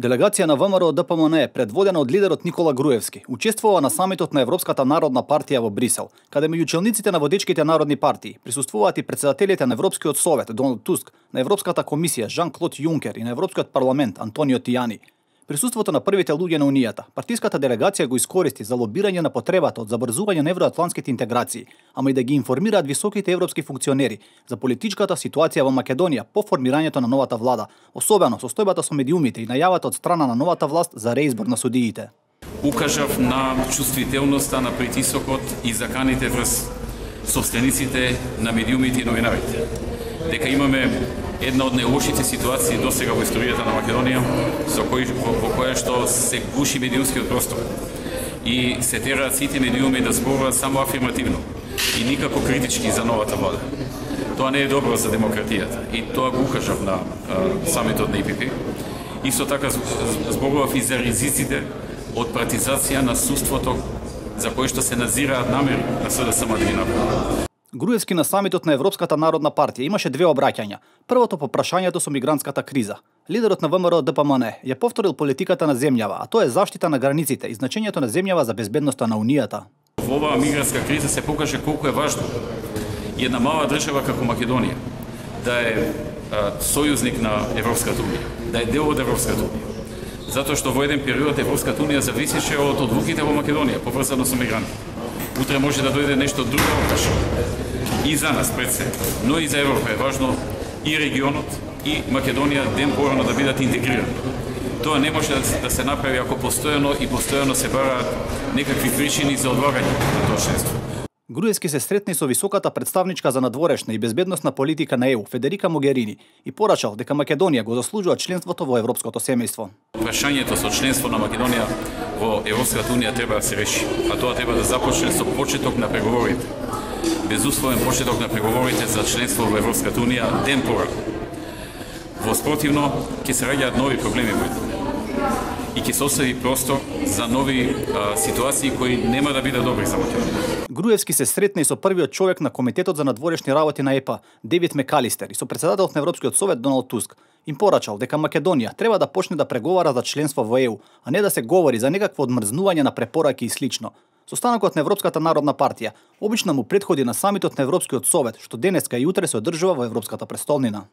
Делегација на ВМРО ДПМН, предводена од лидерот Никола Груевски, учествува на самитот на Европската народна партија во Брисел, каде меѓу челниците на водечките народни партии присуствуваат и претседателите на Европскиот совет Доналд Туск, на Европската комисија Жан-Клод Јункер и на Европскиот парламент Антонио Тијани. Присуството на првите луѓе на Унијата, партиската делегација го искористи за лобирање на потребата од забрзување на евроатлантските интеграции, ама и да ги информираат високите европски функционери за политичката ситуација во Македонија по формирањето на новата влада, особено состојбата со медиумите и најавата од страна на новата власт за реизбор на судиите. Укажав на чувствителноста на притисокот и заканите врз собствениците на медиумите и новинарите, дека имаме една од најлошите ситуации досега во историјата на Македонија, во која што се гуши медиумскиот простор и се тераат сите медиуми да зборуваат само афирмативно и никако критички за новата влада. Тоа не е добро за демократијата и тоа го укажав на самитот на ИПП. Исто така зборував и за ризиците од партизација на судството за кои што се назираат намери на СДСМ да ги направат. Груевски на самитот на Европската народна партија имаше две обраќања. Првото по прашањето со мигрантската криза. Лидерот на ВМРО ДПМН ја повторил политиката на земјава, а тоа е заштита на границите и значењето на земјава за безбедноста на Унијата. Во оваа мигрантска криза се покаже колку е важно една мала држава како Македонија да е сојузник на Европската Унија, да е дел од Европската Унија. Затоа што во еден период Европската Унија зависеше од одлуките во Македонија, поврзано со мигрантите. Утре може да дојде нешто друго прашање. И за нас пред се, но и за Европа е важно и регионот и Македонија ден порано да бидат интегрирани. Тоа не може да се направи ако постојано се бараат некакви причини за одлагање на тоа членство. Груевски се сретна и со високата представничка за надворешна и безбедносна политика на ЕУ Федерика Могерини и порачал дека Македонија го заслужува членството во европското семејство. Прашањето со членство на Македонија во Европската Унија треба да се реши, а тоа треба да започне со почеток на преговорите. Безусловен почеток на преговорите за членство во Европската Унија ден порано. Во спротивно ќе се раѓаат нови проблеми во и ќе се остави простор за нови ситуации кои нема да бидат добри за Македонија. Груевски се сретна и со првиот човек на Комитетот за надворешни работи на ЕПА, Девид Мекалистер, и со претседателот на Европскиот совет Доналд Туск. Им порачал дека Македонија треба да почне да преговара за членство во ЕУ, а не да се говори за некакво одмрзнување на препораки и слично. Состанокот на Европската народна партија обично му претходи на самитот на Европскиот совет, што денеска и утре се одржува во Европската престолнина.